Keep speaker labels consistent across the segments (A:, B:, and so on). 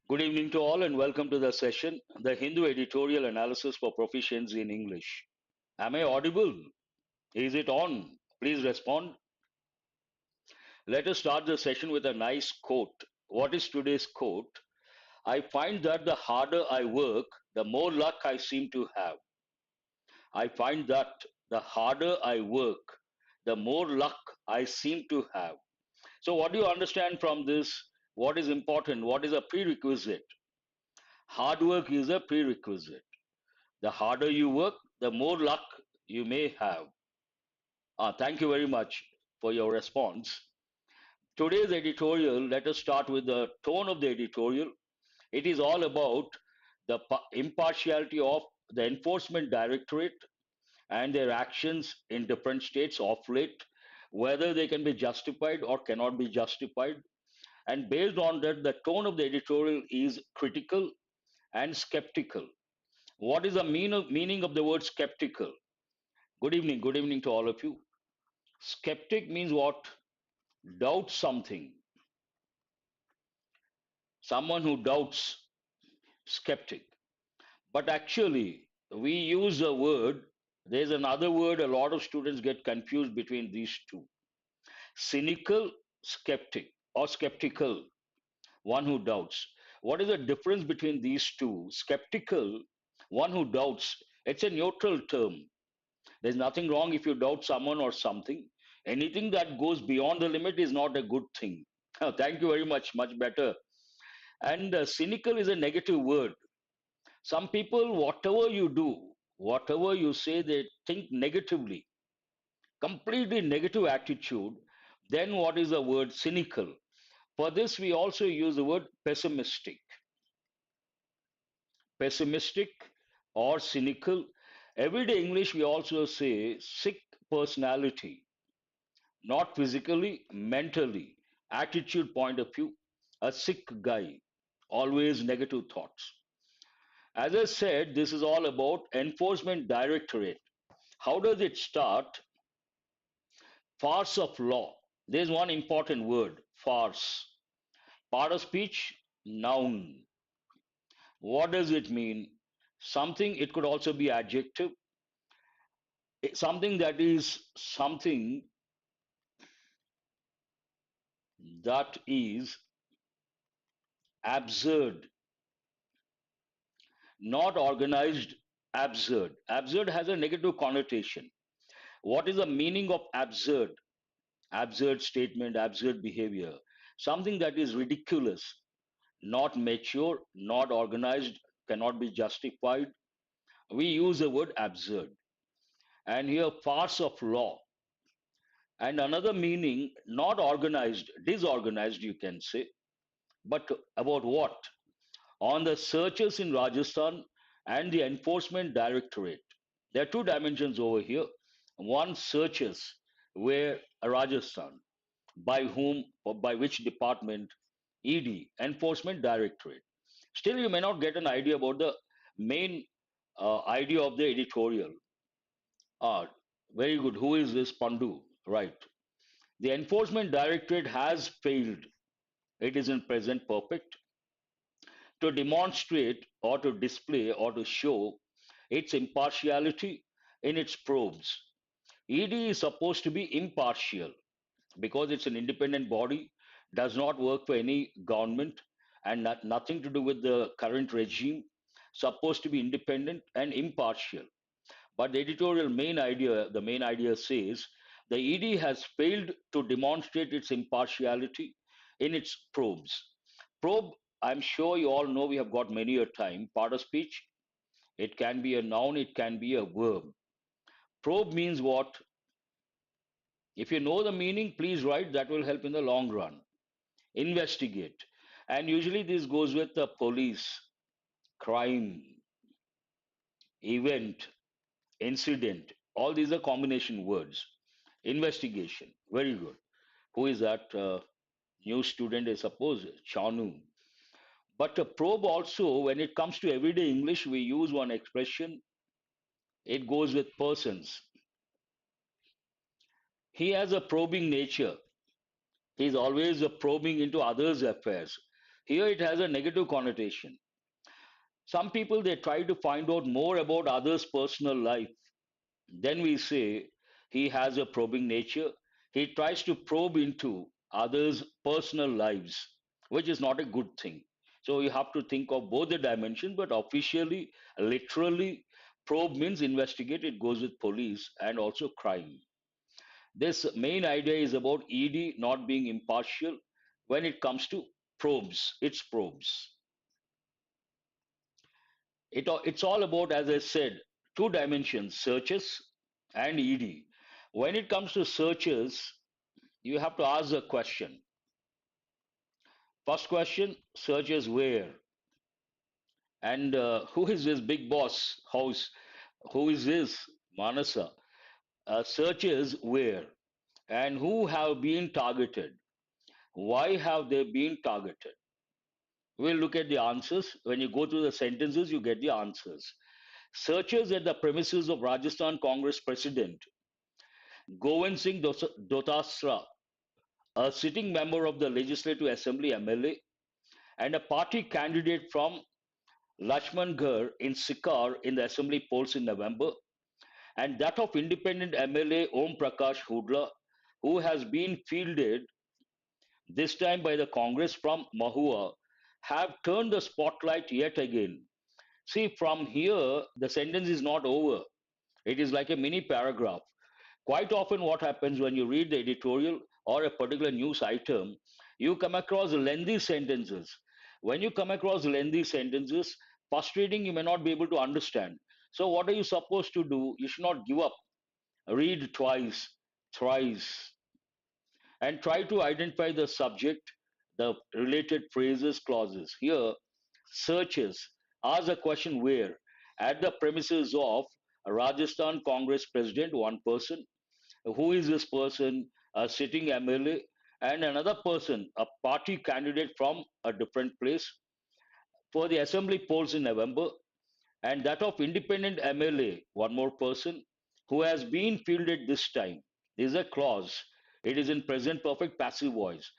A: Good evening to all and welcome to the session, the Hindu Editorial Analysis for Proficiency in English. Am I audible? Is it on? Please respond. Let us start the session with a nice quote. What is today's quote? I find that the harder I work, the more luck I seem to have. I find that the harder I work, the more luck I seem to have. So, what do you understand from this? What is important? What is a prerequisite? Hard work is a prerequisite. The harder you work, the more luck you may have. Thank you very much for your response. Today's editorial, let us start with the tone of the editorial. It is all about the impartiality of the Enforcement Directorate and their actions in different states of late, whether they can be justified or cannot be justified. And based on that, the tone of the editorial is critical and skeptical. What is the meaning of the word skeptical? Good evening to all of you. Skeptic means what? Doubts something. Someone who doubts, skeptic. But actually, we use a word, there's another word, a lot of students get confused between these two. Cynical, skeptic, or skeptical, one who doubts. What is the difference between these two? Skeptical, one who doubts, it's a neutral term. There's nothing wrong if you doubt someone or something. Anything that goes beyond the limit is not a good thing. Thank you very much, much better. And cynical is a negative word. Some people, whatever you do, whatever you say, they think negatively, completely negative attitude. Then what is the word cynical? For this, we also use the word pessimistic. Pessimistic or cynical. Everyday English, we also say sick personality, not physically, mentally, attitude point of view, a sick guy, always negative thoughts. As I said, this is all about Enforcement Directorate. How does it start? Farce of law. There's one important word, farce. Part of speech, noun. What does it mean? Something, it could also be adjective. Something that is something that is absurd, not organized, absurd. Absurd has a negative connotation. What is the meaning of absurd? Absurd statement, absurd behavior. Something that is ridiculous, not mature, not organized, cannot be justified. We use the word absurd. And here, farce of law. And another meaning, not organized, disorganized, you can say. But about what? On the searches in Rajasthan and the Enforcement Directorate. There are two dimensions over here. One, searches where Rajasthan, by whom or by which department? ED, Enforcement Directorate. Still, you may not get an idea about the main idea of the editorial. Ah, very good. Who is this Pandu? Right. The Enforcement Directorate has failed. It is in present perfect to demonstrate or to display or to show its impartiality in its probes. ED is supposed to be impartial because it's an independent body, does not work for any government, and nothing to do with the current regime, supposed to be independent and impartial. But the main idea says the ED has failed to demonstrate its impartiality in its probes. Probe, I'm sure you all know, we have got many a time. Part of speech, it can be a noun, it can be a verb. Probe means what? If you know the meaning, please write, that will help in the long run. Investigate. And usually this goes with the police, crime, event, incident. All these are combination words. Investigation. Very good. Who is that new student? I suppose Chanu. But a probe also, when it comes to everyday English, we use one expression. It goes with persons. He has a probing nature. He's always probing into others' affairs. Here it has a negative connotation. Some people they try to find out more about others' personal life. Then we say he has a probing nature. He tries to probe into others' personal lives, which is not a good thing. So you have to think of both the dimensions, but officially, literally, probe means investigate. It goes with police and also crime. This main idea is about ED not being impartial when it comes to probes. It's probes. It's all about, as I said, two dimensions, searches and ED. When it comes to searches, you have to ask a question. First question, searches where? And who is this big boss house? Who is this? Manasa. Searches where? And who have been targeted? Why have they been targeted? We'll look at the answers. When you go through the sentences, you get the answers. Searches at the premises of Rajasthan Congress President Govind Singh Dotasra, a sitting member of the Legislative Assembly MLA, and a party candidate from Lachmangarh in Sikar in the assembly polls in November, and that of independent MLA Om Prakash Hudla, who has been fielded this time by the Congress from Mahua, have turned the spotlight yet again. See, from here, the sentence is not over. It is like a mini paragraph. Quite often, what happens when you read the editorial or a particular news item, you come across lengthy sentences. When you come across lengthy sentences, first reading you may not be able to understand. So, what are you supposed to do? You should not give up. Read twice, thrice, and try to identify the subject, the related phrases, clauses. Here, searches. Ask a question where? At the premises of Rajasthan Congress President, one person. Who is this person? A sitting MLA, and another person, a party candidate from a different place for the assembly polls in November, and that of independent MLA, one more person who has been fielded this time. This is a clause. It is in present perfect passive voice.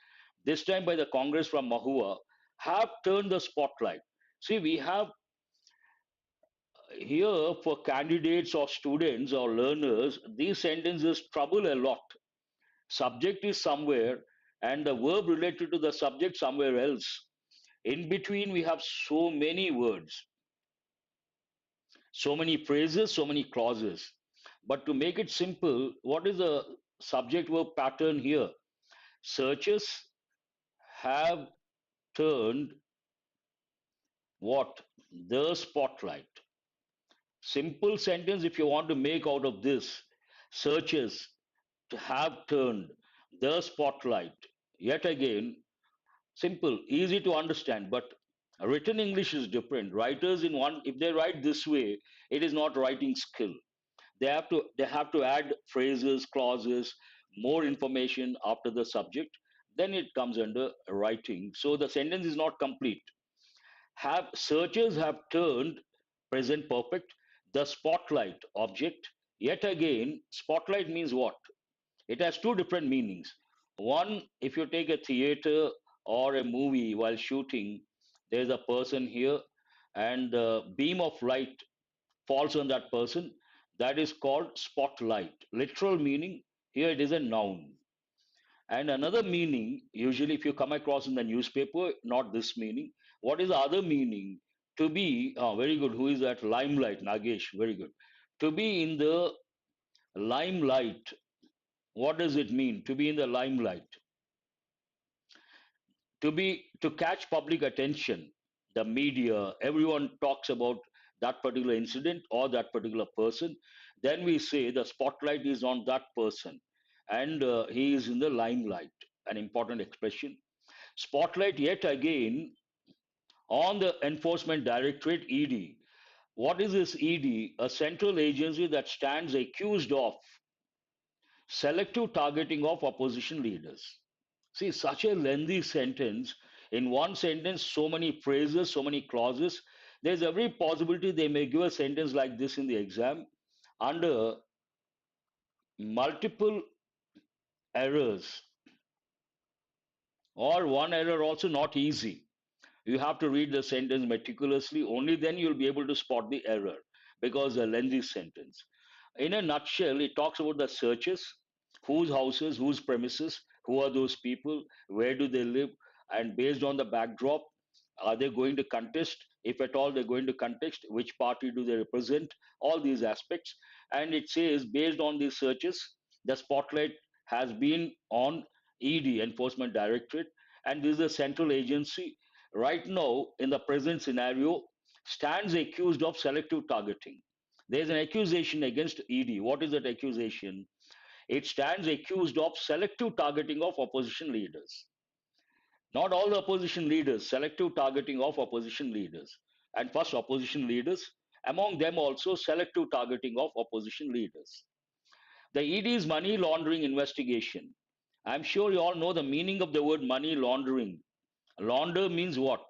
A: This time by the Congress from Mahua have turned the spotlight. See, we have here for candidates or students or learners, these sentences trouble a lot. Subject is somewhere and the verb related to the subject somewhere else. In between, we have so many words, so many phrases, so many clauses. But to make it simple, what is the subject verb pattern here? Searches have turned what? The spotlight. Simple sentence if you want to make out of this. Searches have turned the spotlight. Yet again, simple, easy to understand, but written English is different. Writers in one, if they write this way, it is not writing skill. They have to add phrases, clauses, more information after the subject. Then it comes under writing. So the sentence is not complete. Have searchers have turned present perfect the spotlight object. Yet again, spotlight means what? It has two different meanings. One, if you take a theater or a movie while shooting, there's a person here, and the beam of light falls on that person. That is called spotlight. Literal meaning, here it is a noun. And another meaning, usually if you come across in the newspaper, not this meaning. What is the other meaning? To be, very good. Who is that? Limelight, Nagesh, very good. To be in the limelight. What does it mean to be in the limelight? To catch public attention, the media, everyone talks about that particular incident or that particular person. Then we say the spotlight is on that person, and he is in the limelight. An important expression. Spotlight yet again on the Enforcement Directorate ED. What is this ED? A central agency that stands accused of selective targeting of opposition leaders. See, such a lengthy sentence. In one sentence, so many phrases, so many clauses. There's every possibility they may give a sentence like this in the exam under multiple errors, or one error also not easy. You have to read the sentence meticulously. Only then you'll be able to spot the error because a lengthy sentence. In a nutshell, it talks about the searches, whose houses, whose premises, who are those people, where do they live, and based on the backdrop, are they going to contest? If at all they're going to contest, which party do they represent? All these aspects. And it says, based on these searches, the spotlight has been on ED, Enforcement Directorate, and this is a central agency. Right now, in the present scenario, stands accused of selective targeting. There's an accusation against ED. What is that accusation? It stands accused of selective targeting of opposition leaders. Not all the opposition leaders, selective targeting of opposition leaders. And first, opposition leaders, among them also selective targeting of opposition leaders. The ED's money laundering investigation. I'm sure you all know the meaning of the word money laundering. Launder means what?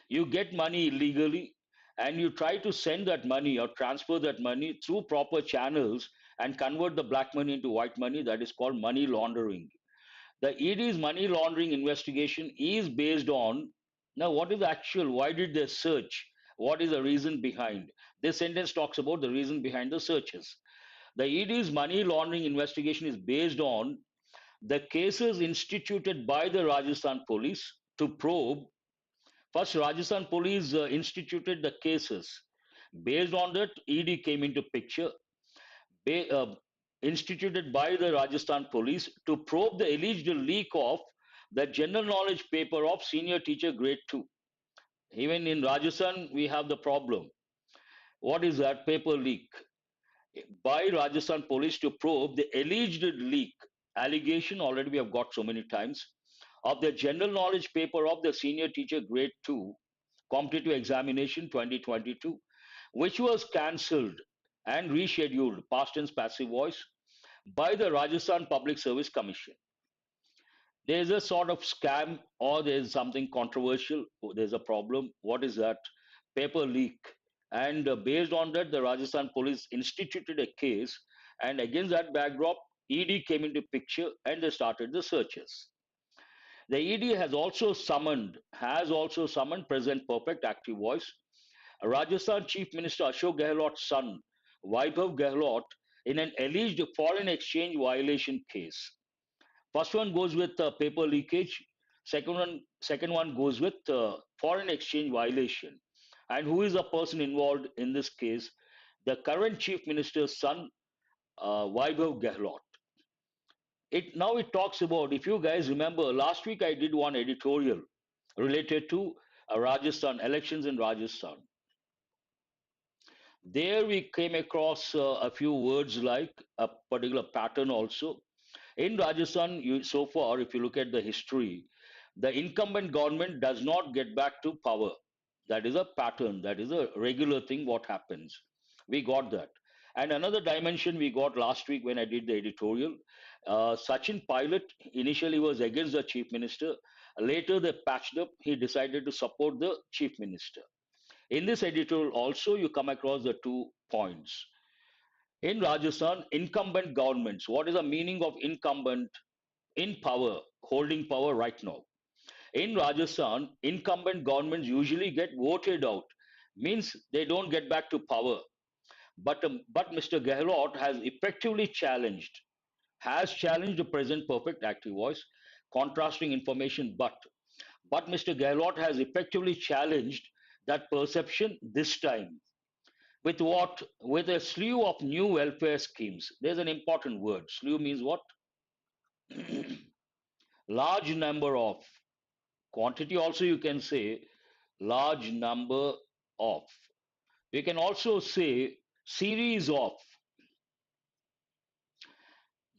A: You get money illegally and you try to send that money or transfer that money through proper channels and convert the black money into white money. That is called money laundering. The ED's money laundering investigation is based on, now what is the actual, why did they search? What is the reason behind? This sentence talks about the reason behind the searches. The ED's money laundering investigation is based on the cases instituted by the Rajasthan police to probe. First, Rajasthan police instituted the cases. Based on that, ED came into picture, ba- uh, instituted by the Rajasthan police to probe the alleged leak of the general knowledge paper of senior teacher grade 2. Even in Rajasthan, we have the problem. What is that paper leak? By Rajasthan police to probe the alleged leak, allegation already we have got so many times, of the general knowledge paper of the senior teacher grade 2 competitive examination 2022, which was cancelled and rescheduled, past tense passive voice, by the Rajasthan Public Service Commission. There's a sort of scam or there's something controversial, there's a problem. What is that? Paper leak. And based on that, the Rajasthan police instituted a case. And against that backdrop, ED came into picture and they started the searches. The ED has also summoned present perfect active voice Rajasthan Chief Minister Ashok Gehlot's son, Vaibhav Gehlot, in an alleged foreign exchange violation case. First one goes with paper leakage. Second one goes with foreign exchange violation. And who is the person involved in this case? The current Chief Minister's son, Vaibhav Gehlot. It talks about. If you guys remember, last week I did one editorial related to Rajasthan elections in Rajasthan. There we came across a few words like a particular pattern also. In Rajasthan, so far, if you look at the history, the incumbent government does not get back to power. That is a pattern, that is a regular thing, what happens. We got that. And another dimension we got last week when I did the editorial. Sachin Pilot initially was against the chief minister. Later, they patched up. He decided to support the chief minister. In this editorial, also, you come across the 2 points. In Rajasthan, incumbent governments. What is the meaning of incumbent? In power, holding power right now. In Rajasthan, incumbent governments usually get voted out, means they don't get back to power. But Mr. Gehlot has challenged the present perfect active voice, contrasting information. But Mr. Gehlot has effectively challenged that perception this time. With what? With a slew of new welfare schemes. There's an important word. Slew means what? Large number of. Quantity also you can say large number of. We can also say series of.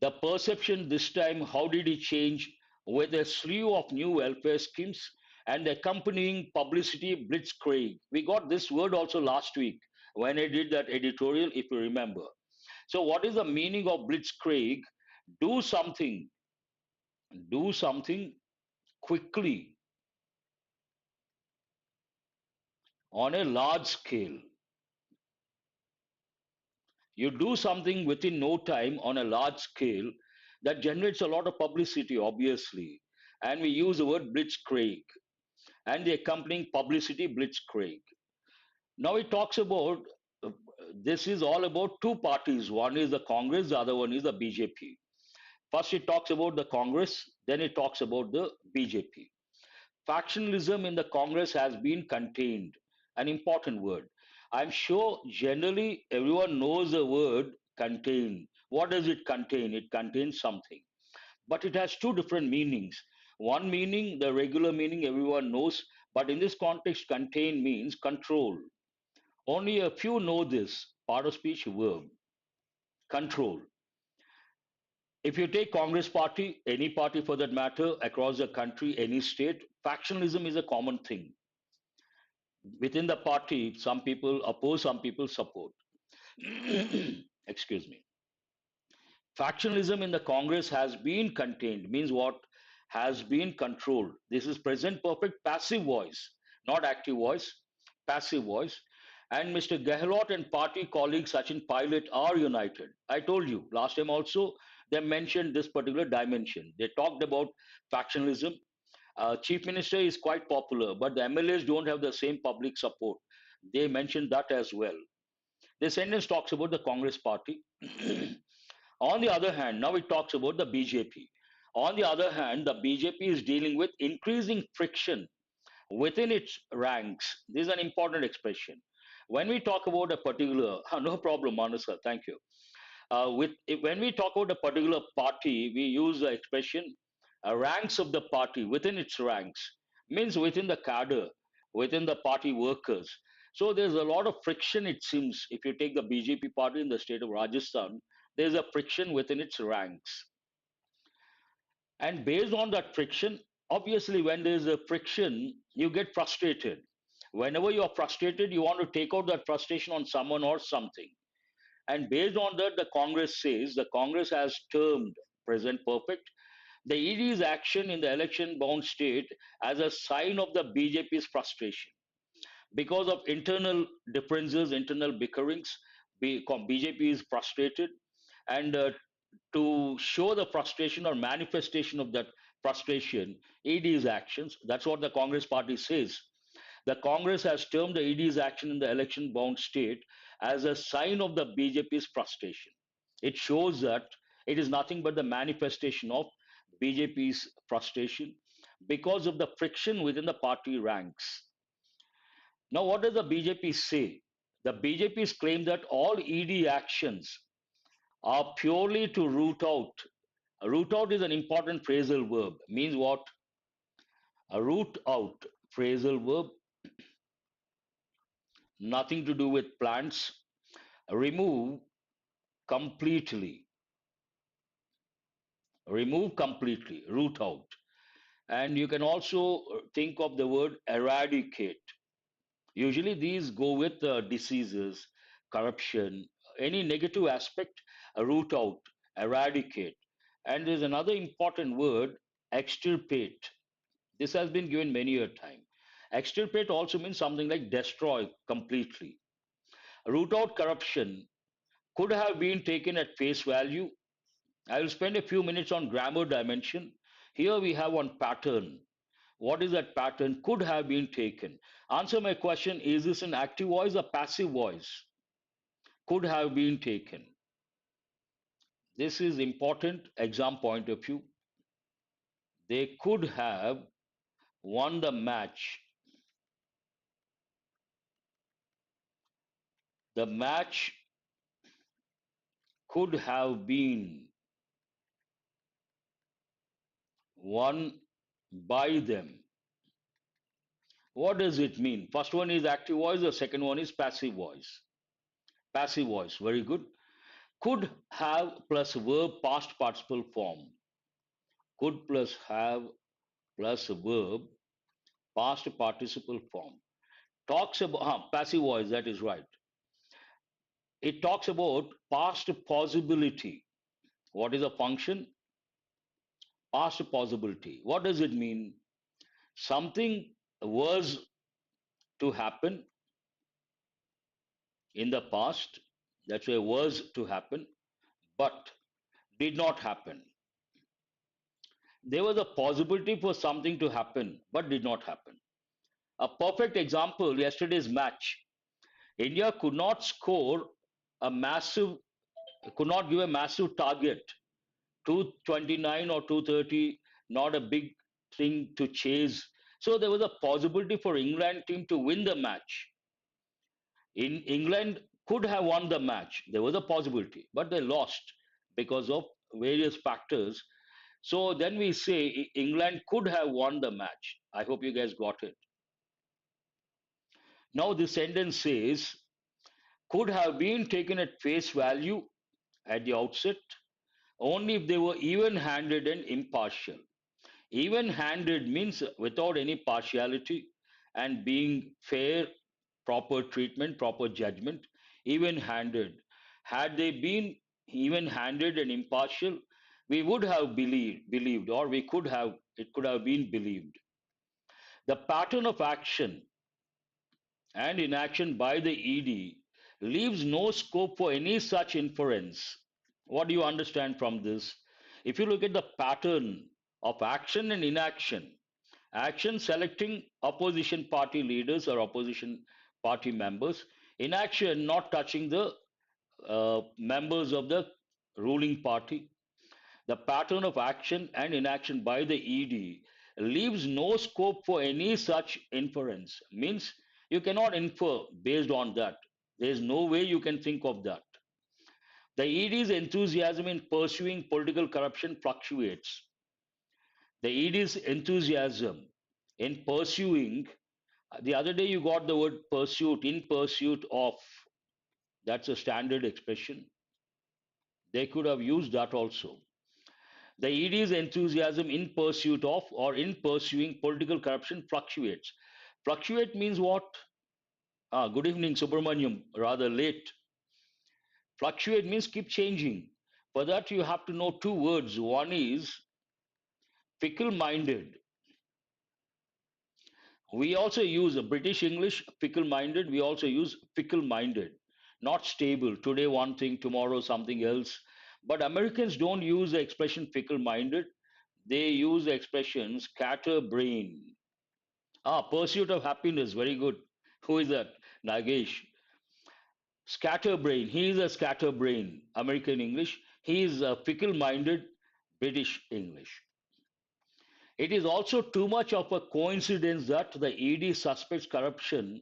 A: The perception this time, how did it change? With a slew of new welfare schemes and accompanying publicity blitzkrieg. We got this word also last week when I did that editorial, if you remember. So, what is the meaning of blitzkrieg? Do something, do something quickly on a large scale. You do something within no time on a large scale that generates a lot of publicity, obviously. And we use the word blitzkrieg. and the accompanying publicity blitzkrieg. Now it talks about uh, this is all about two parties. One is the Congress, the other one is the BJP. First, it talks about the Congress, then it talks about the BJP. Factionalism in the Congress has been contained, an important word. I'm sure generally everyone knows the word contain. What does it contain? It contains something, but it has two different meanings. One meaning, the regular meaning everyone knows, but in this context, contain means control. Only a few know this part of speech verb, control. If you take Congress party, any party for that matter, across the country, any state, factionalism is a common thing. Within the party, some people oppose, some people support. Excuse me. Factionalism in the Congress has been contained, means what? Has been controlled. This is present perfect passive voice, not active voice, passive voice. And Mr. Gehlot and party colleague Sachin Pilot are united. I told you last time also, they mentioned this particular dimension. They talked about factionalism. Chief Minister is quite popular, but the MLAs don't have the same public support. They mentioned that as well. The sentence talks about the Congress party. On the other hand, now it talks about the BJP. On the other hand, the BJP is dealing with increasing friction within its ranks. This is an important expression. When we talk about a particular, no problem, Manasa, thank you. When we talk about a particular party, we use the expression ranks of the party within its ranks, means within the cadre, within the party workers. So there's a lot of friction, it seems. If you take the BJP party in the state of Rajasthan, there's a friction within its ranks. And based on that friction, obviously, when there's a friction, you get frustrated. Whenever you're frustrated, you want to take out that frustration on someone or something. And based on that, the Congress says the Congress has termed present perfect the ED's action in the election bound state as a sign of the BJP's frustration. Because of internal differences, internal bickerings, BJP is frustrated. And to show the frustration or manifestation of that frustration, ED's actions, that's what the Congress party says. The Congress has termed the ED's action in the election bound state as a sign of the BJP's frustration. It shows that it is nothing but the manifestation of BJP's frustration because of the friction within the party ranks. Now, what does the BJP say? The BJP's claim that all ED actions are purely to root out. A root out is an important phrasal verb. Means what? A root out phrasal verb, nothing to do with plants. Remove completely. Remove completely. Root out. And you can also think of the word eradicate. Usually these go with diseases, corruption, any negative aspect, root out, eradicate. And there's another important word, extirpate. This has been given many a time. Extirpate also means something like destroy completely. Root out corruption could have been taken at face value. I will spend a few minutes on grammar dimension. Here we have one pattern. What is that pattern? Could have been taken. Answer my question, is this an active voice or passive voice? Could have been taken. This is important exam point of view. They could have won the match. The match could have been won by them. What does it mean? First one is active voice, the second one is passive voice. Passive voice, very good. Could have plus verb past participle form. Could plus have plus verb past participle form. Talks about passive voice, that is right. It talks about past possibility. What is a function? Past possibility. What does it mean? Something was to happen in the past, that's why was to happen, but did not happen. There was a possibility for something to happen, but did not happen. A perfect example, yesterday's match. India could not score a massive, could not give a massive target, 229 or 230, not a big thing to chase. So there was a possibility for England team to win the match. In England could have won the match. There was a possibility, but they lost because of various factors. So then we say England could have won the match. I hope you guys got it. Now the sentence says could have been taken at face value at the outset only if they were even handed and impartial. Even handed means without any partiality and being fair, proper treatment, proper judgment, even handed. Had they been even handed and impartial, we would have believed, or we could have, it could have been believed. The pattern of action and inaction by the ED leaves no scope for any such inference. What do you understand from this? If you look at the pattern of action and inaction, action selecting opposition party leaders or opposition party members, inaction not touching the members of the ruling party. The pattern of action and inaction by the ED leaves no scope for any such inference. Means you cannot infer based on that. There is no way you can think of that. The ED's enthusiasm in pursuing political corruption fluctuates. The ED's enthusiasm in pursuing, the other day you got the word pursuit, in pursuit of, that's a standard expression. They could have used that also. The ED's enthusiasm in pursuit of or in pursuing political corruption fluctuates. Fluctuate means what? Good evening, Subramaniam, rather late. Fluctuate means keep changing. For that, you have to know two words. One is fickle minded. We also use a British English, fickle minded. We also use fickle minded, not stable. Today, one thing, tomorrow, something else. But Americans don't use the expression fickle minded. They use the expression scatterbrain. Pursuit of happiness. Very good. Who is that? Nagesh. Scatterbrain. He is a scatterbrain. American English. He is a fickle-minded British English. It is also too much of a coincidence that the ED suspects corruption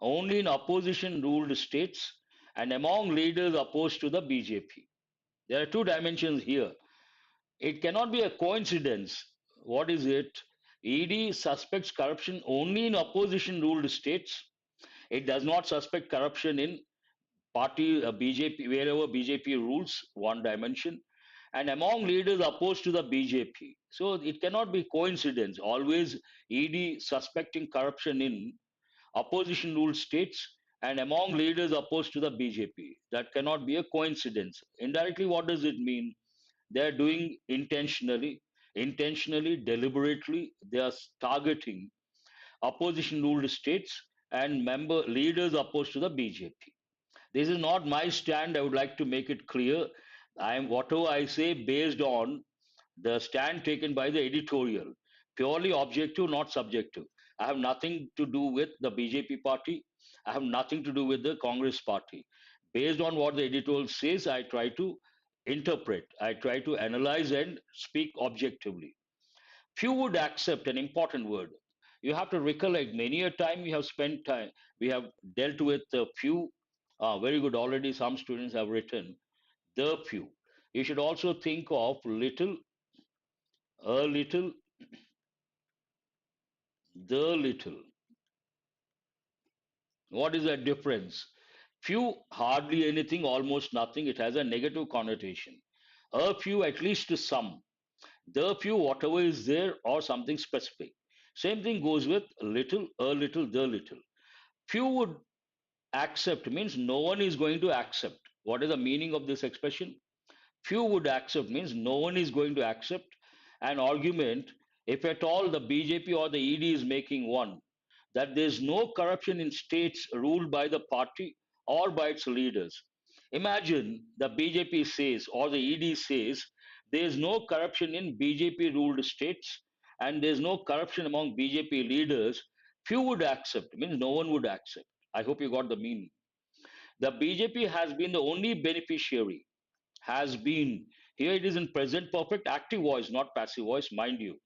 A: only in opposition-ruled states and among leaders opposed to the BJP. There are two dimensions here. It cannot be a coincidence. What is it? ED suspects corruption only in opposition-ruled states. It does not suspect corruption in party BJP, wherever BJP rules, one dimension, and among leaders opposed to the BJP. So it cannot be coincidence. Always ED suspecting corruption in opposition ruled states and among leaders opposed to the BJP. That cannot be a coincidence. Indirectly, what does it mean? They are doing intentionally, deliberately, they are targeting opposition ruled states and member leaders opposed to the BJP. This is not my stand. I would like to make it clear. I am whatever I say based on the stand taken by the editorial, purely objective, not subjective. I have nothing to do with the BJP party. I have nothing to do with the Congress party. Based on what the editorial says, I try to interpret, I try to analyze and speak objectively. Few would accept an important word. You have to recollect many a time we have spent time, we have dealt with a few. Very good, already some students have written the few. You should also think of little, a little, the little. What is that difference? Few, hardly anything, almost nothing. It has a negative connotation. A few, at least to some. The few, whatever is there, or something specific. Same thing goes with little, a little, the little. Few would accept means no one is going to accept. What is the meaning of this expression? Few would accept means no one is going to accept an argument, if at all the BJP or the ED is making one, that there is no corruption in states ruled by the party or by its leaders. Imagine the BJP says or the ED says there is no corruption in BJP ruled states and there is no corruption among BJP leaders. Few would accept, means no one would accept. I hope you got the meaning. The BJP has been the only beneficiary, has been, here it is in present perfect active voice, not passive voice, mind you.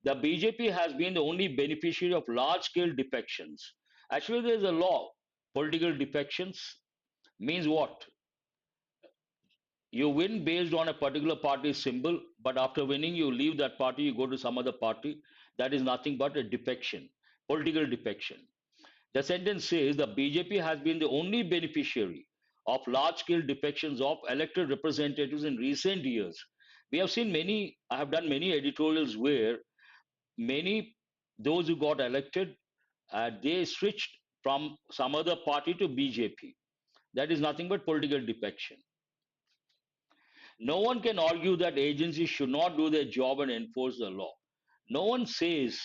A: The BJP has been the only beneficiary of large scale defections. Actually, there is a law. Political defections means what? You win based on a particular party's symbol, but after winning, you leave that party, you go to some other party. That is nothing but a defection, political defection. The sentence says the BJP has been the only beneficiary of large scale defections of elected representatives in recent years. We have seen many, I have done many editorials where many, those who got elected, they switched from some other party to BJP. That is nothing but political defection. No one can argue that agencies should not do their job and enforce the law. No one says,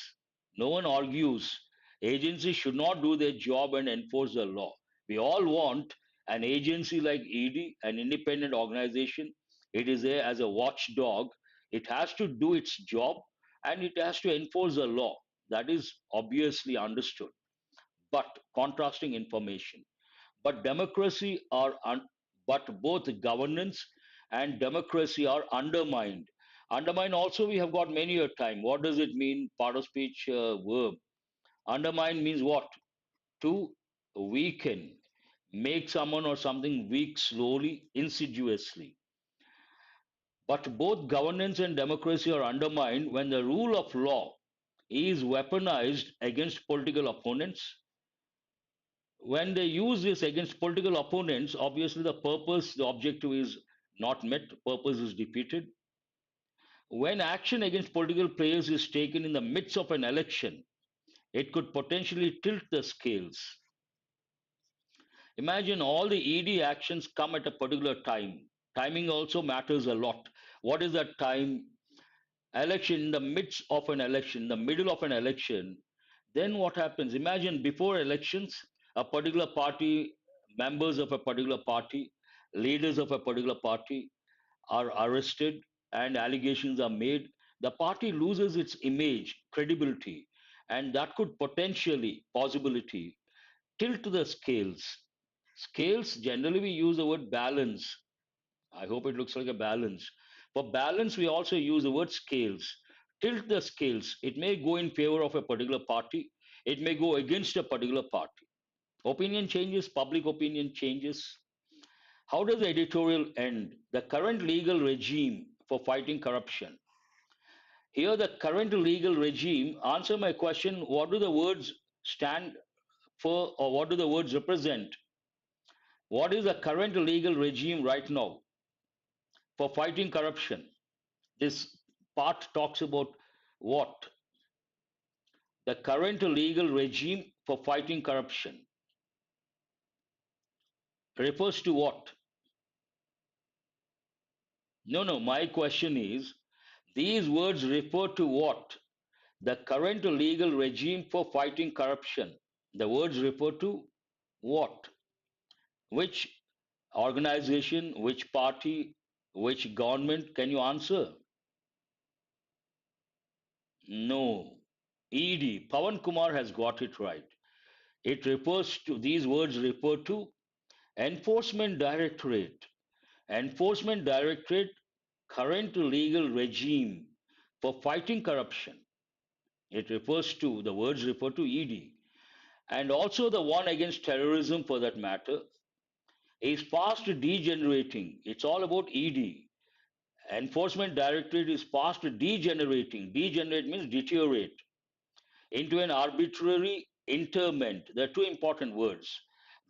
A: no one argues agencies should not do their job and enforce the law. We all want an agency like ED, an independent organization. It is there as a watchdog. It has to do its job and it has to enforce the law. That is obviously understood. But contrasting information. But democracy are but both governance and democracy are undermined. Undermine also we have got many a time. What does it mean? Part of speech verb. Undermine means what? To weaken, make someone or something weak slowly, insidiously. But both governance and democracy are undermined when the rule of law is weaponized against political opponents. When they use this against political opponents, obviously the purpose, the objective is not met, purpose is defeated. When action against political players is taken in the midst of an election, it could potentially tilt the scales. Imagine all the ED actions come at a particular time. Timing also matters a lot. What is that time? Election, in the midst of an election, in the middle of an election, then what happens? Imagine before elections, a particular party, members of a particular party, leaders of a particular party are arrested and allegations are made. The party loses its image, credibility, and that could potentially, possibility, tilt the scales. Scales, generally we use the word balance. I hope it looks like a balance. For balance, we also use the word scales. Tilt the scales. It may go in favor of a particular party. It may go against a particular party. Opinion changes, public opinion changes. How does the editorial end? The current legal regime for fighting corruption. Here, the current legal regime, answer my question, what do the words stand for or what do the words represent? What is the current legal regime right now for fighting corruption? This part talks about what? The current legal regime for fighting corruption refers to what? No, my question is these words refer to what? The current legal regime for fighting corruption. The words refer to what? Which organization, which party, which government? Can you answer? No. ED. Pawan Kumar has got it right. It refers to, these words refer to Enforcement Directorate. Enforcement Directorate, current legal regime for fighting corruption. It refers to, the words refer to ED. And also the one against terrorism for that matter is fast degenerating. It's all about ED. Enforcement Directorate is fast degenerating. Degenerate means deteriorate into an arbitrary interment. There are two important words.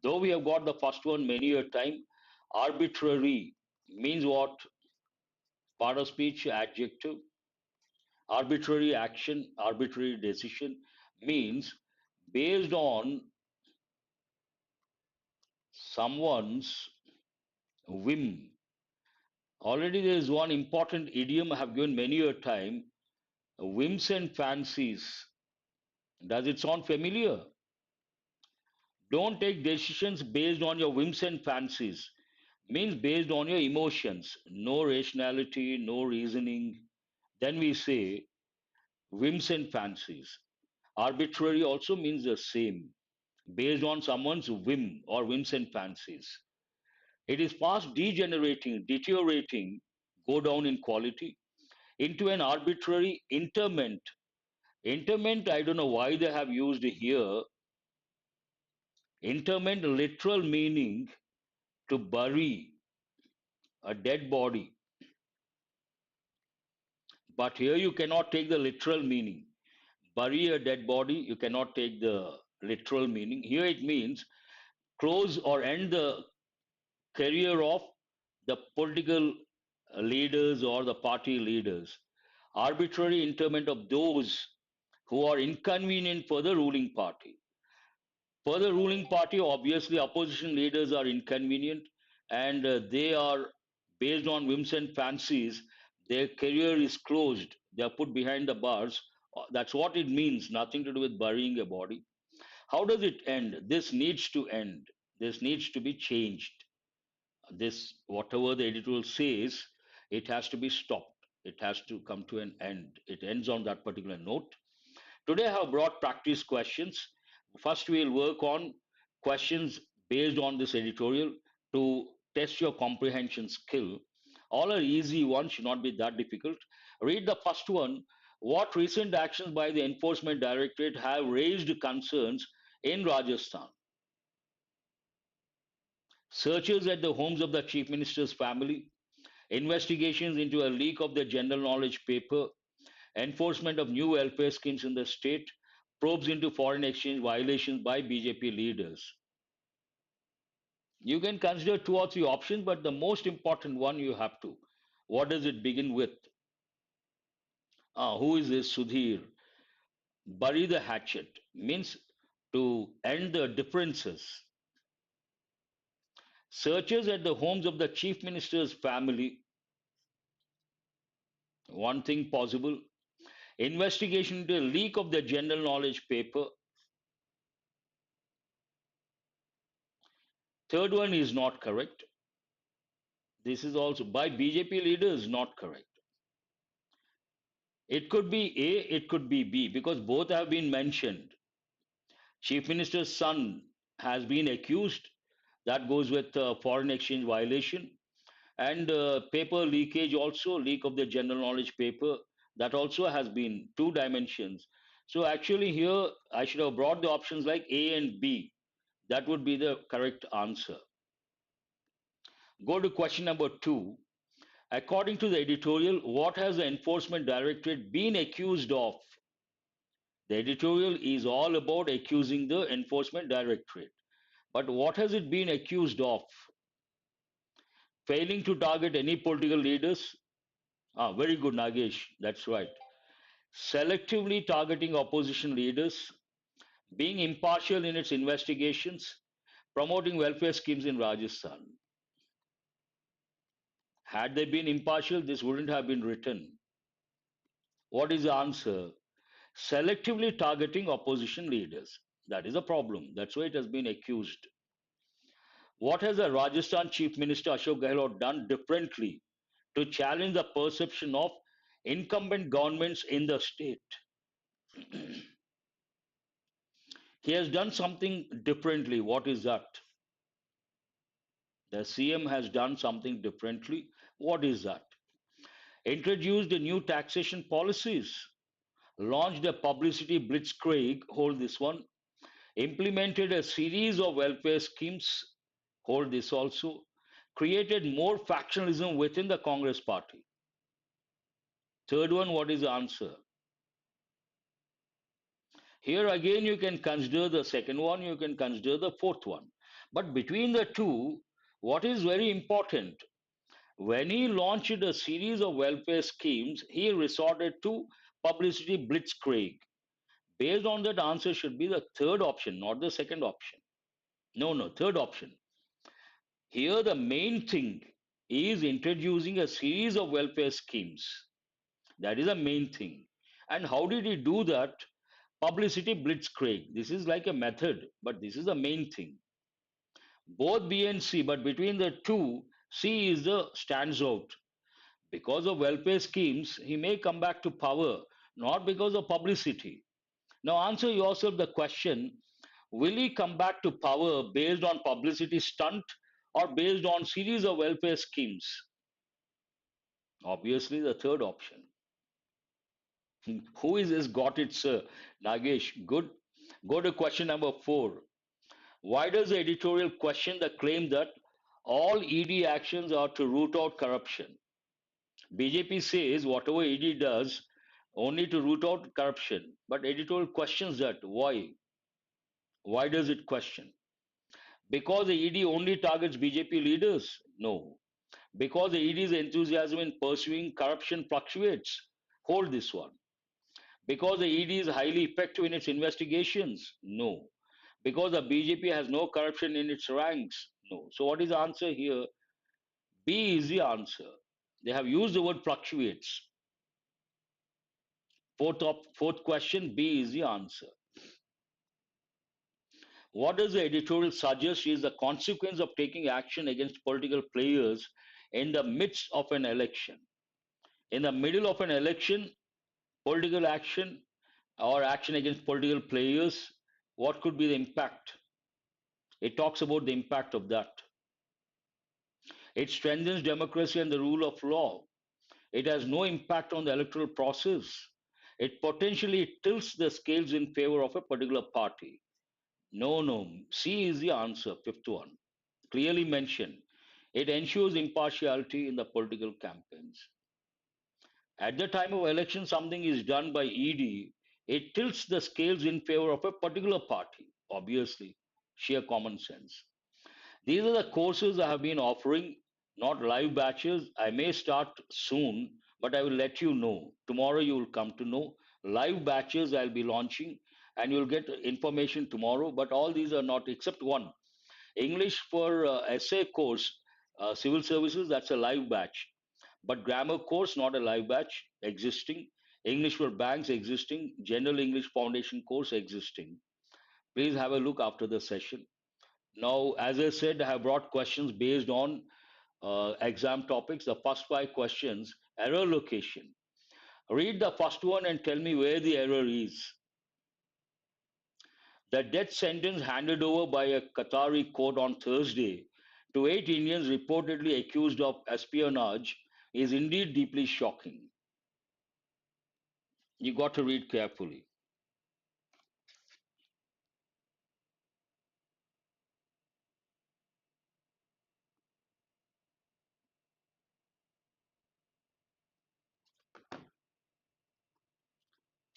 A: Though we have got the first one many a time, arbitrary means what? Part of speech, adjective. Arbitrary action, arbitrary decision means based on someone's whim. Already there is one important idiom I have given many a time, whims and fancies. Does it sound familiar? Don't take decisions based on your whims and fancies. Means based on your emotions, no rationality, no reasoning. Then we say whims and fancies. Arbitrary also means the same, based on someone's whim or whims and fancies. It is fast degenerating, deteriorating, go down in quality into an arbitrary interment. Interment, I don't know why they have used here. Interment, literal meaning to bury a dead body. But here you cannot take the literal meaning. Bury a dead body, you cannot take the literal meaning. Here it means close or end the career of the political leaders or the party leaders. Arbitrary interment of those who are inconvenient for the ruling party. For the ruling party, obviously, opposition leaders are inconvenient and they are based on whims and fancies. Their career is closed. They are put behind the bars. That's what it means, nothing to do with burying a body. How does it end? This needs to end. This needs to be changed. This, whatever the editorial says, it has to be stopped. It has to come to an end. It ends on that particular note. Today I have brought practice questions. First, we'll work on questions based on this editorial to test your comprehension skill. All are easy ones, should not be that difficult. Read the first one. What recent actions by the Enforcement Directorate have raised concerns in Rajasthan? Searches at the homes of the Chief Minister's family, investigations into a leak of the general knowledge paper, enforcement of new welfare schemes in the state, probes into foreign exchange violations by BJP leaders. You can consider two or three options, but the most important one you have to. What does it begin with? Who is this Sudhir? Bury the hatchet means to end the differences. Searches at the homes of the Chief Minister's family, one thing possible. Investigation into a leak of the general knowledge paper. Third one is not correct. This is also by BJP leaders not correct. It could be A, it could be B, because both have been mentioned. Chief Minister's son has been accused. That goes with foreign exchange violation. And paper leakage also, leak of the general knowledge paper, that also has been two dimensions. So actually here, I should have brought the options like A and B. That would be the correct answer. Go to question number 2. According to the editorial, what has the Enforcement Directorate been accused of? The editorial is all about accusing the Enforcement Directorate. But what has it been accused of? Failing to target any political leaders? Very good, Nagesh. That's right. Selectively targeting opposition leaders, being impartial in its investigations, promoting welfare schemes in Rajasthan. Had they been impartial, this wouldn't have been written. What is the answer? Selectively targeting opposition leaders. That is a problem. That's why it has been accused. What has the Rajasthan Chief Minister Ashok Gehlot done differently to challenge the perception of incumbent governments in the state? He has done something differently. What is that? The CM has done something differently. What is that? Introduced new taxation policies, launched a publicity blitzkrieg, hold this one, implemented a series of welfare schemes, hold this also, created more factionalism within the Congress party. Third one, what is the answer? Here again, you can consider the second one, you can consider the fourth one. But between the two, what is very important? When he launched a series of welfare schemes, he resorted to publicity blitzkrieg. Based on that, answer should be the third option, not the second option. No, third option. Here, the main thing is introducing a series of welfare schemes. That is the main thing. And how did he do that? Publicity blitzkrieg. This is like a method, but this is the main thing. Both B and C, but between the two, C is the stands out. Because of welfare schemes, he may come back to power, not because of publicity. Now answer yourself the question, will he come back to power based on publicity stunt or based on series of welfare schemes? Obviously, the third option. Who is this got it, sir? Nagesh, good. Go to question number 4. Why does the editorial question the claim that all ED actions are to root out corruption? BJP says whatever ED does only to root out corruption, but editorial questions that. Why? Why does it question? Because the ED only targets BJP leaders? No. Because the ED's enthusiasm in pursuing corruption fluctuates? Hold this one. Because the ED is highly effective in its investigations? No. Because the BJP has no corruption in its ranks? No. So what is the answer here? B is the answer. They have used the word fluctuates. Fourth question, B is the answer. What does the editorial suggest is the consequence of taking action against political players in the midst of an election? In the middle of an election, political action or action against political players, what could be the impact? It talks about the impact of that. It strengthens democracy and the rule of law. It has no impact on the electoral process. It potentially tilts the scales in favor of a particular party. No, no. C is the answer, fifth one. Clearly mentioned. It ensures impartiality in the political campaigns. At the time of election, something is done by ED, it tilts the scales in favor of a particular party, obviously, sheer common sense. These are the courses I have been offering, not live batches. I may start soon, but I will let you know. Tomorrow you will come to know. Live batches I'll be launching, and you'll get information tomorrow. But all these are not, except one. English for essay course, civil services, that's a live batch. But grammar course, not a live batch, existing. English for banks, existing. General English Foundation course, existing. Please have a look after the session. Now, as I said, I have brought questions based on exam topics. The first 5 questions, error location. Read the first one and tell me where the error is. The death sentence handed over by a Qatari court on Thursday to 8 Indians reportedly accused of espionage is indeed deeply shocking. You got to read carefully.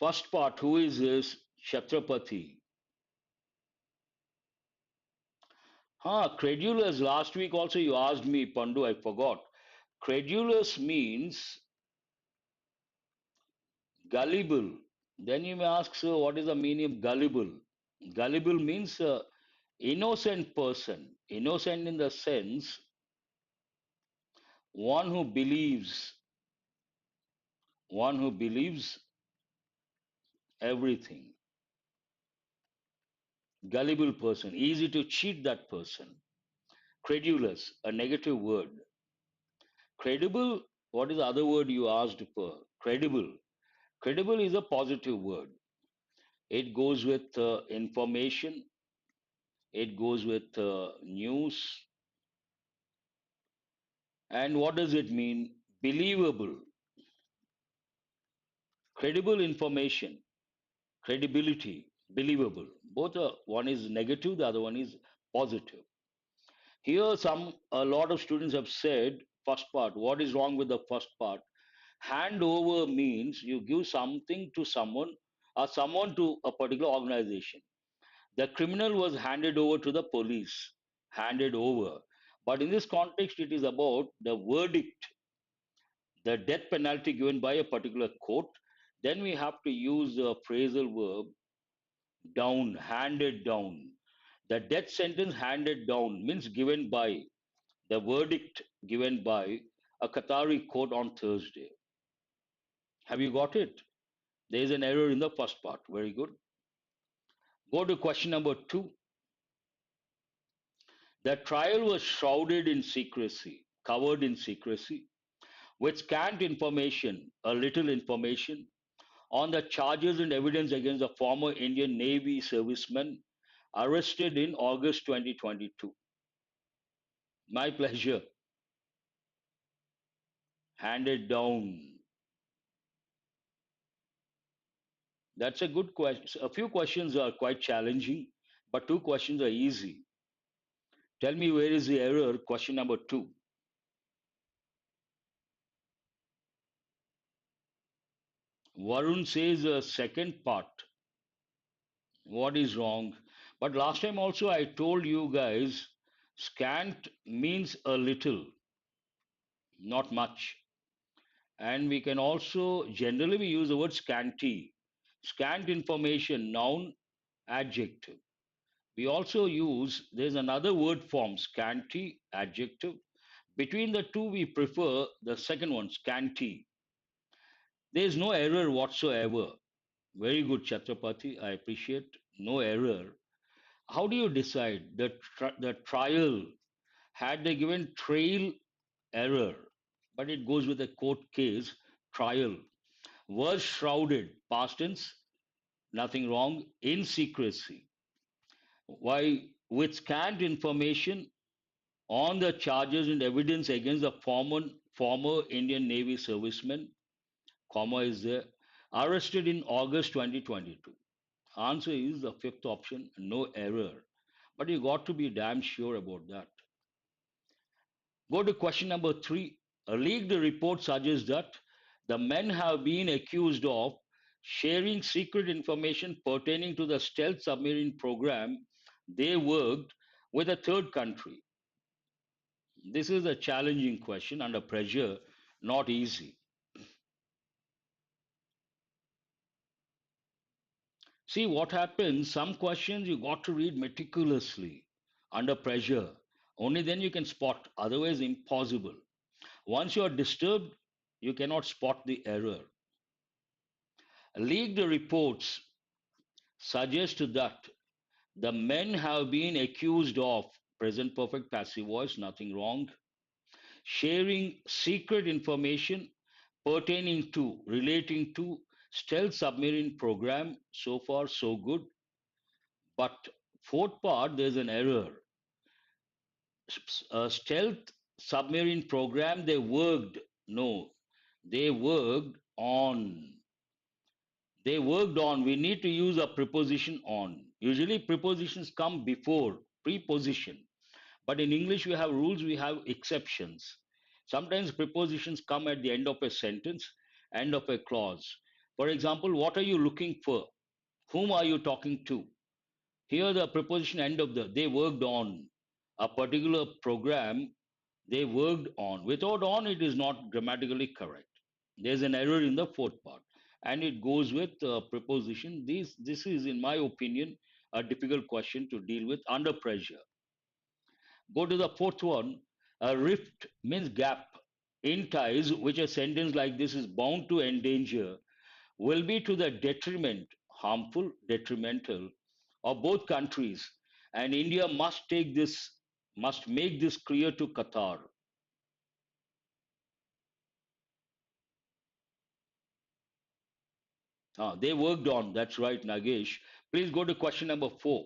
A: First part, who is this Chhatrapati? Credulous. Last week also you asked me, Pandu, I forgot. Credulous means gullible. Then you may ask, so what is the meaning of gullible? Gullible means innocent person. Innocent in the sense one who believes, one who believes everything. Gullible person, easy to cheat that person. Credulous, a negative word. Credible, what is the other word you asked for? Credible. Credible is a positive word. It goes with information, it goes with news. And what does it mean? Believable. Credible information, credibility, believable. Both are, one is negative, the other one is positive. Here, a lot of students have said, first part, what is wrong with the first part? Hand over means you give something to someone or someone to a particular organization. The criminal was handed over to the police, handed over. But in this context, it is about the verdict, the death penalty given by a particular court. Then we have to use the phrasal verb down, handed down. The death sentence handed down means given by, the verdict given by a Qatari court on Thursday. Have you got it? There is an error in the first part. Very good. Go to question number 2. The trial was shrouded in secrecy, covered in secrecy, with scant information, a little information, on the charges and evidence against the former Indian Navy serviceman arrested in August 2022. My pleasure. Handed down. That's a good question. A few questions are quite challenging, but two questions are easy. Tell me where is the error? Question number two. Varun says the second part. What is wrong? But last time also I told you guys, scant means a little, not much. And we can also generally we use the word scanty. Scant information, noun, adjective. We also use, there's another word form, scanty, adjective. Between the two, we prefer the second one, scanty. There's no error whatsoever. Very good, Chhatrapati. I appreciate. No error. How do you decide? The trial, had they given trail, error, but it goes with a court case, trial, was shrouded, past tense, nothing wrong, in secrecy. Why, with scant information on the charges and evidence against the former Indian Navy serviceman, comma is there, arrested in August 2022. Answer is the fifth option, no error. But you got to be damn sure about that. Go to question number three. A leaked report suggests that the men have been accused of sharing secret information pertaining to the stealth submarine program they worked with a third country. This is a challenging question under pressure, not easy. See what happens, some questions you got to read meticulously under pressure. Only then you can spot, otherwise, impossible. Once you are disturbed, you cannot spot the error. Leaked reports suggest that the men have been accused of present perfect passive voice, nothing wrong, sharing secret information pertaining to, relating to stealth submarine program. So far, so good. But fourth part, there's an error. A stealth submarine program, they worked. No, they worked on. They worked on. We need to use a preposition on. Usually prepositions come before preposition. But in English, we have rules, we have exceptions. Sometimes prepositions come at the end of a sentence, end of a clause. For example, what are you looking for? Whom are you talking to? Here, the preposition end of the, they worked on a particular program, they worked on. Without on, it is not grammatically correct. There's an error in the fourth part, and it goes with preposition. This is, in my opinion, a difficult question to deal with under pressure. Go to the fourth one. A rift means gap in ties, which a sentence like this is bound to endanger, will be to the detriment, harmful, detrimental, of both countries. And India must make this clear to Qatar. They worked on, that's right, Nagesh. Please go to question number 4.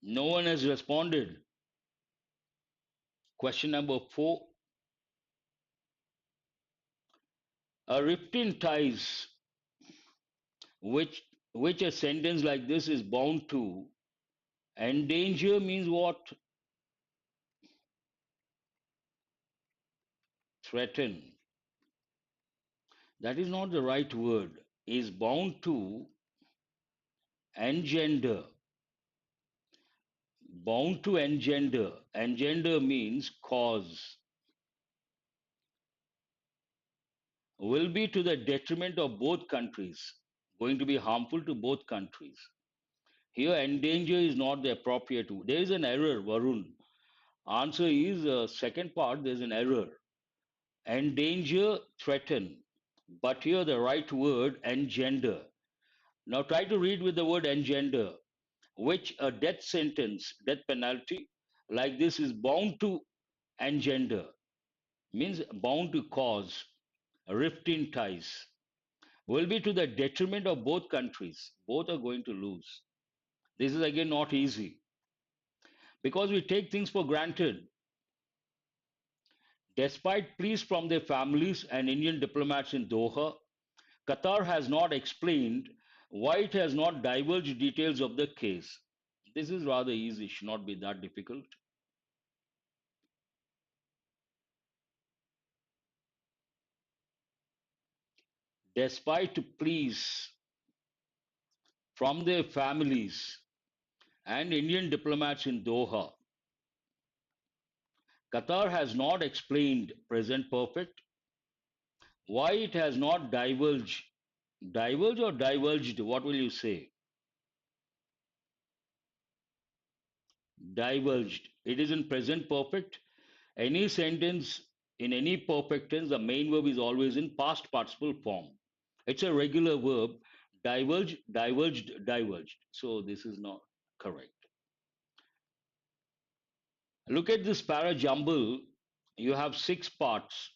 A: No one has responded. Question number 4. A rift in ties, which which a sentence like this is bound to endanger means what? Threaten. That is not the right word. Is bound to engender. Bound to engender. Engender means cause. Will be to the detriment of both countries. Going to be harmful to both countries. Here, endanger is not the appropriate word. There is an error, Varun. Answer is second part, there's an error. Endanger, threaten. But here the right word, engender. Now try to read with the word engender, which a death sentence, death penalty like this is bound to engender, means bound to cause a rift in ties, will be to the detriment of both countries. Both are going to lose. This is again not easy because we take things for granted. Despite pleas from their families and Indian diplomats in Doha, Qatar has not explained why it has not divulged details of the case. This is rather easy, should not be that difficult. Despite pleas from their families and Indian diplomats in Doha, Qatar has not explained present perfect why it has not divulged or divulged, what will you say? Divulged. It is in present perfect. Any sentence in any perfect tense, the main verb is always in past participle form. It's a regular verb. Divulge, divulged, divulged. So this is not correct. Look at this para jumble. You have 6 parts.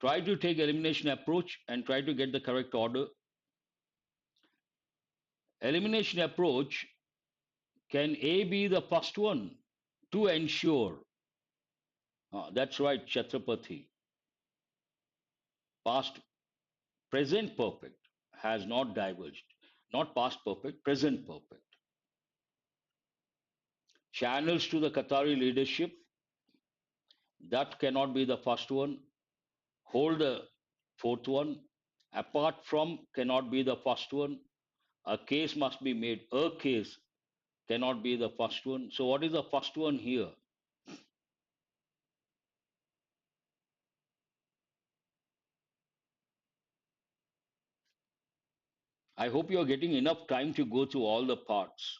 A: Try to take elimination approach and try to get the correct order. Elimination approach, can A be the first one? To ensure. That's right, Chhatrapati. Past, present perfect has not diverged. Not past perfect, present perfect. Channels to the Qatari leadership, that cannot be the first one. Hold the fourth one. Apart from cannot be the first one. A case must be made. A case cannot be the first one. So what is the first one here? I hope you are getting enough time to go through all the parts.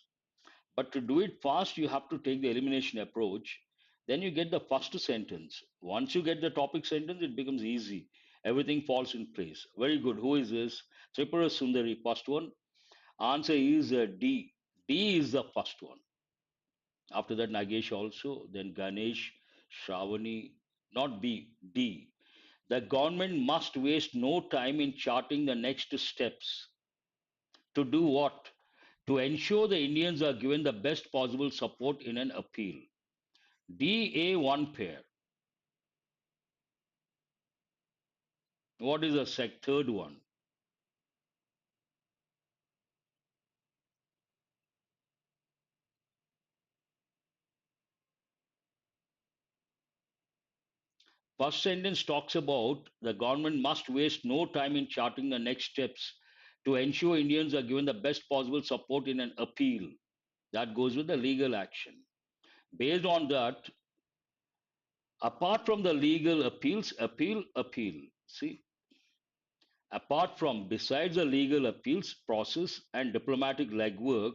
A: But to do it fast, you have to take the elimination approach. Then you get the first sentence. Once you get the topic sentence, it becomes easy. Everything falls in place. Very good. Who is this? Tripura Sundari, first one. Answer is D. D is the first one. After that, Nagesh also. Then Ganesh, Shravani. Not B, D. The government must waste no time in charting the next steps. To do what? To ensure the Indians are given the best possible support in an appeal. DA one pair. What is the third one? First sentence talks about the government must waste no time in charting the next steps to ensure Indians are given the best possible support in an appeal. That goes with the legal action. Based on that, apart from the legal appeals, appeal. See, apart from, besides the legal appeals process and diplomatic legwork,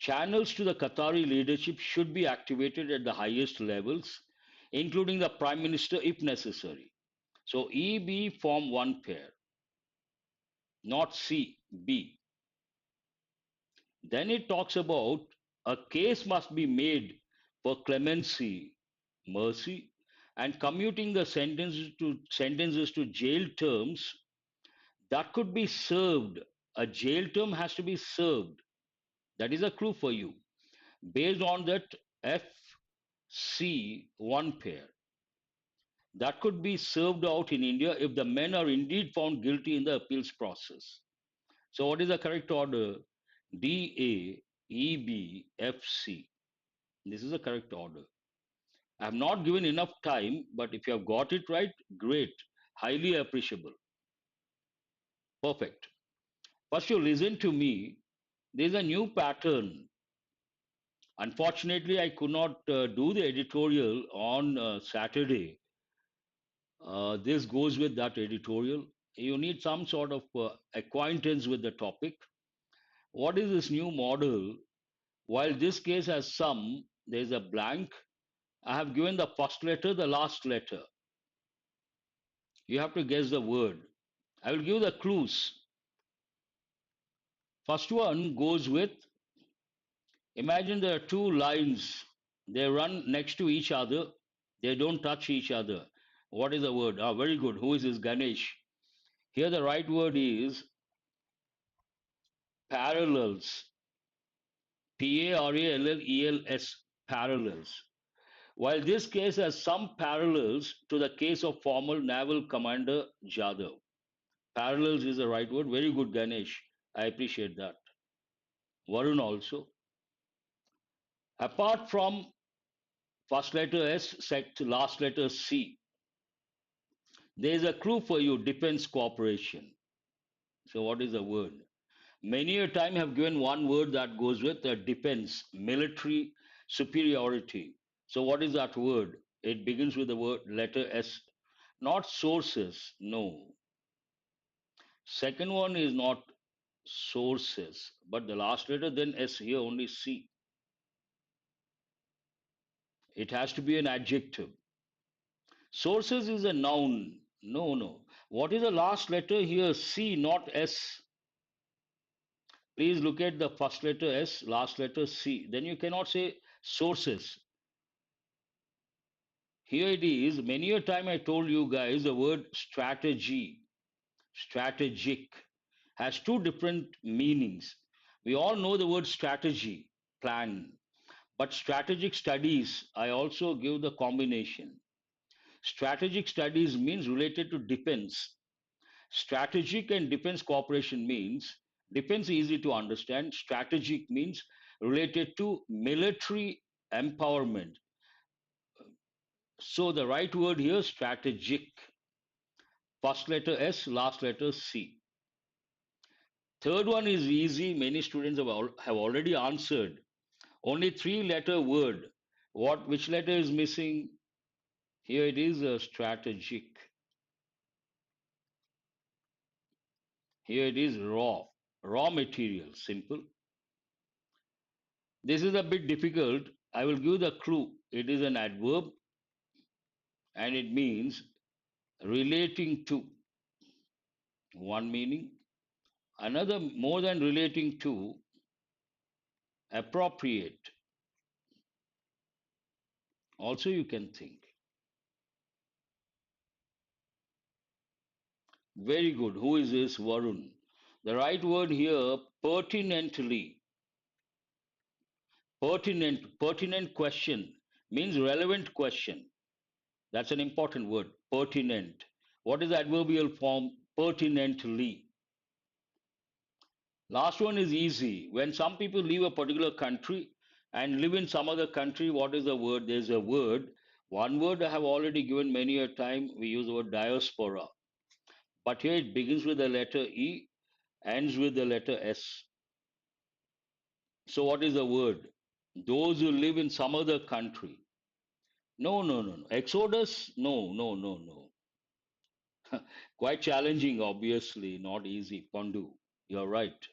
A: channels to the Qatari leadership should be activated at the highest levels, including the Prime Minister if necessary. So EB form one pair, not C, B. Then it talks about a case must be made for clemency, mercy, and commuting the sentences to jail terms that could be served. A jail term has to be served. That is a clue for you. Based on that FC one pair that could be served out in India if the men are indeed found guilty in the appeals process. So, what is the correct order? D, A, E, B, F, C. This is the correct order. I have not given enough time, but if you have got it right, great. Highly appreciable. Perfect. First, you listen to me. There is a new pattern. Unfortunately, I could not do the editorial on Saturday. This goes with that editorial. You need some sort of acquaintance with the topic. What is this new model? While this case has some, there is a blank. I have given the first letter, the last letter. You have to guess the word. I will give the clues. First one goes with, imagine there are two lines. They run next to each other. They don't touch each other. What is the word? Ah, very good. Who is this? Ganesh. Here the right word is parallels. Parallels. Parallels. While this case has some parallels to the case of former Naval Commander Jadhav. Parallels is the right word. Very good, Ganesh. I appreciate that. Varun also. Apart from first letter S, last letter C, there is a clue for you, defense cooperation. So what is the word? Many a time have given one word that goes with defense, military superiority. So what is that word? It begins with the word letter S. Not sources, no. Second one is not sources, but the last letter, then S, here only C. It has to be an adjective. Sources is a noun. No, no. What is the last letter here? C, not S. Please look at the first letter S, last letter C. Then you cannot say sources. Here it is. Many a time I told you guys the word strategy, strategic, has two different meanings. We all know the word strategy, plan. But strategic studies, I also give the combination. Strategic studies means related to defense. Strategic and defense cooperation means defense is easy to understand. Strategic means related to military empowerment. So the right word here, strategic. First letter S, last letter C. Third one is easy. Many students have already answered. Only three-letter word. Which letter is missing? Here it is a strategic. Here it is raw. Raw material. Simple. This is a bit difficult. I will give the clue. It is an adverb and it means relating to. One meaning. Another, more than relating to, appropriate. Also, you can think. Very good. Who is this? Varun. The right word here, pertinently. Pertinent question means relevant question. That's an important word. Pertinent. What is the adverbial form? Pertinently. Last one is easy. When some people leave a particular country and live in some other country, what is the word? There's a word. One word I have already given many a time. We use the word diaspora. But here it begins with the letter E, ends with the letter S. So what is the word? Those who live in some other country. No, no, no, no. Exodus? No, no, no, no. Quite challenging, obviously, not easy. Pandu, you're right.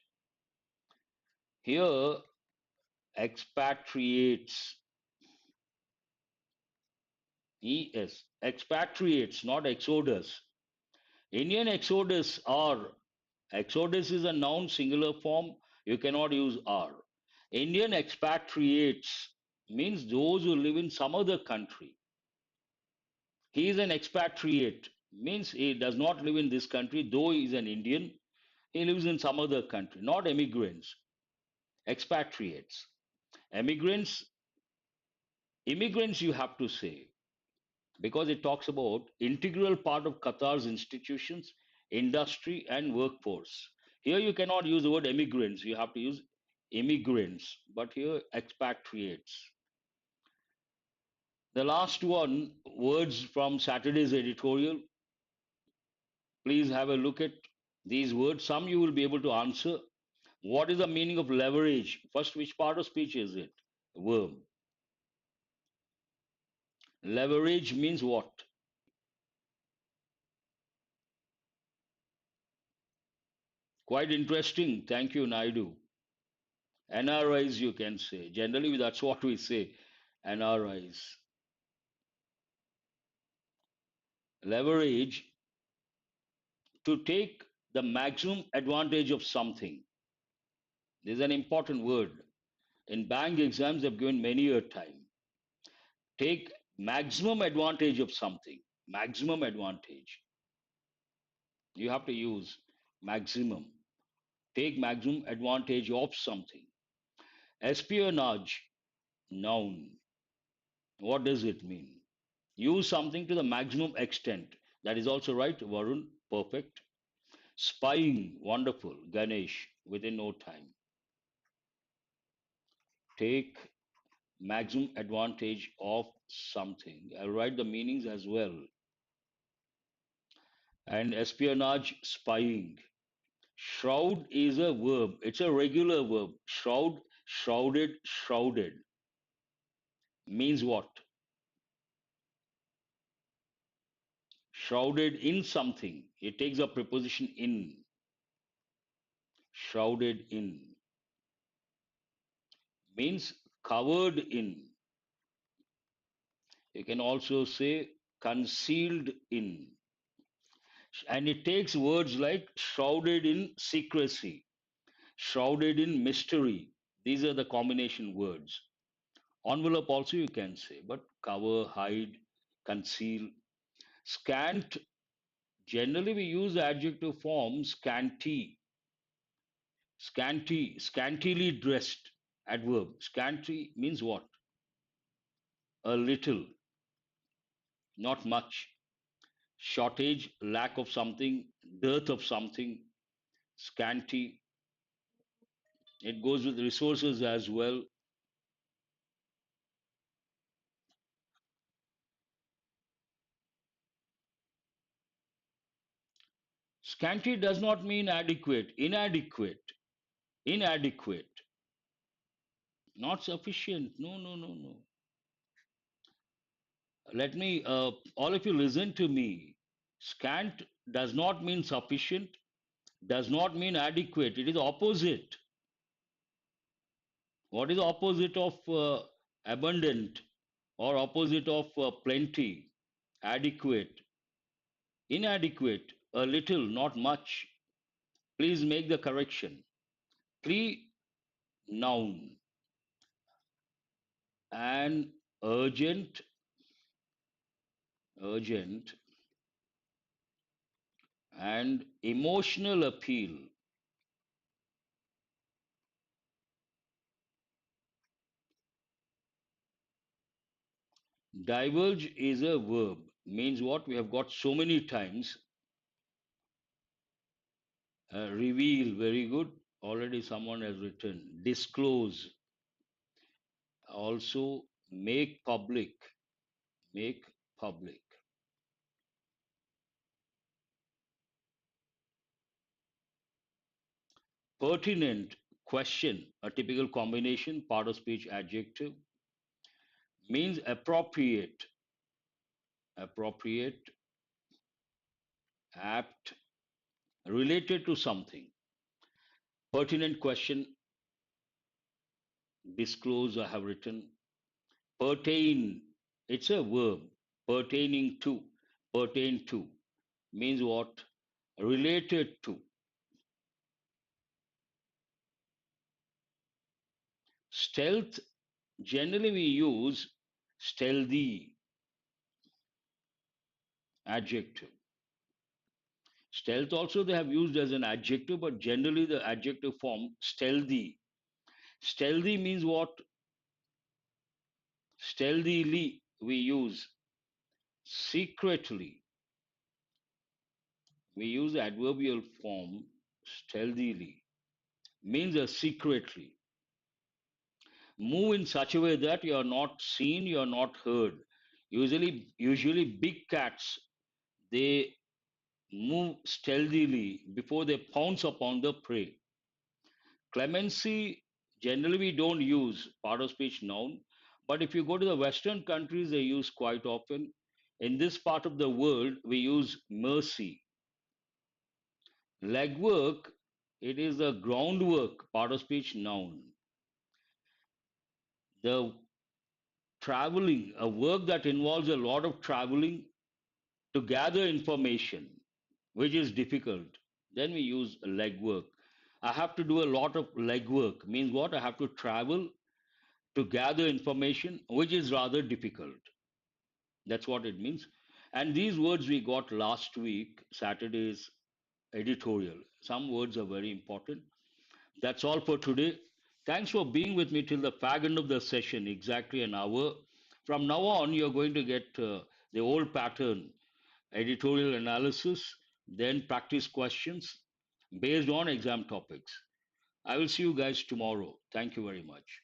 A: Here, expatriates. ES. Expatriates, not exodus. Indian exodus are. Exodus is a noun singular form. You cannot use are. Indian expatriates means those who live in some other country. He is an expatriate, means he does not live in this country, though he is an Indian. He lives in some other country, not immigrants, expatriates. Immigrants, immigrants, you have to say, because it talks about integral part of Qatar's institutions, industry, and workforce. Here you cannot use the word immigrants, you have to use immigrants, but here expatriates. The last one, words from Saturday's editorial. Please have a look at these words. Some you will be able to answer. What is the meaning of leverage? First, which part of speech is it? Verb. Leverage means what? Quite interesting. Thank you, Naidu. NRIs, you can say. Generally, that's what we say. NRIs. Leverage To take the maximum advantage of something. This is an important word. In bank exams, they've given many a time. Take maximum advantage of something. Maximum advantage. You have to use maximum. Take maximum advantage of something. Espionage, noun. What does it mean? Use something to the maximum extent. That is also right, Varun. Perfect. Spying, wonderful. Ganesh, within no time. Take maximum advantage of something. I'll write the meanings as well. And espionage, spying. Shroud is a verb. It's a regular verb. Shroud, shrouded, shrouded. Means what? Shrouded in something. It takes a preposition in. Shrouded in. Means covered in. You can also say concealed in. And it takes words like shrouded in secrecy, shrouded in mystery. These are the combination words. Envelope also you can say, but cover, hide, conceal. Scant, generally we use the adjective form scanty, scanty, scantily dressed. Adverb. Scanty means what? A little, not much. Shortage, lack of something, dearth of something. Scanty. It goes with resources as well. Scanty does not mean adequate, inadequate, inadequate, not sufficient. No, no, no, no. Let me, all of you listen to me. Scant does not mean sufficient, does not mean adequate. It is opposite. What is the opposite of abundant or opposite of plenty? Adequate, inadequate, a little, not much. Please make the correction. Three noun and urgent, urgent, and emotional appeal. Diverge is a verb, means what? We have got so many times. Reveal, very good. Already someone has written. Disclose, also make public, make public. Pertinent, question, a typical combination, part of speech adjective, means appropriate, appropriate, apt, related to something. Pertinent question, disclose, I have written. Pertain, it's a verb. Pertaining to, pertain to, means what? Related to. Stealth, generally we use stealthy, adjective. Stealth also they have used as an adjective, but generally the adjective form stealthy. Stealthy means what? Stealthily we use secretly. We use the adverbial form stealthily, means secretly. Move in such a way that you are not seen, you are not heard. Usually big cats, they move stealthily before they pounce upon the prey. Clemency, generally we don't use part of speech noun, but if you go to the Western countries, they use quite often. In this part of the world, we use mercy. Legwork, it is the groundwork, part of speech noun. The traveling, a work that involves a lot of traveling to gather information. which is difficult. Then we use legwork. I have to do a lot of legwork. Means what? I have to travel to gather information, which is rather difficult. That's what it means. And these words we got last week, Saturday's editorial. Some words are very important. That's all for today. Thanks for being with me till the fag end of the session, exactly an hour. From now on, you're going to get the old pattern: editorial analysis, then practice questions based on exam topics. I will see you guys tomorrow. Thank you very much.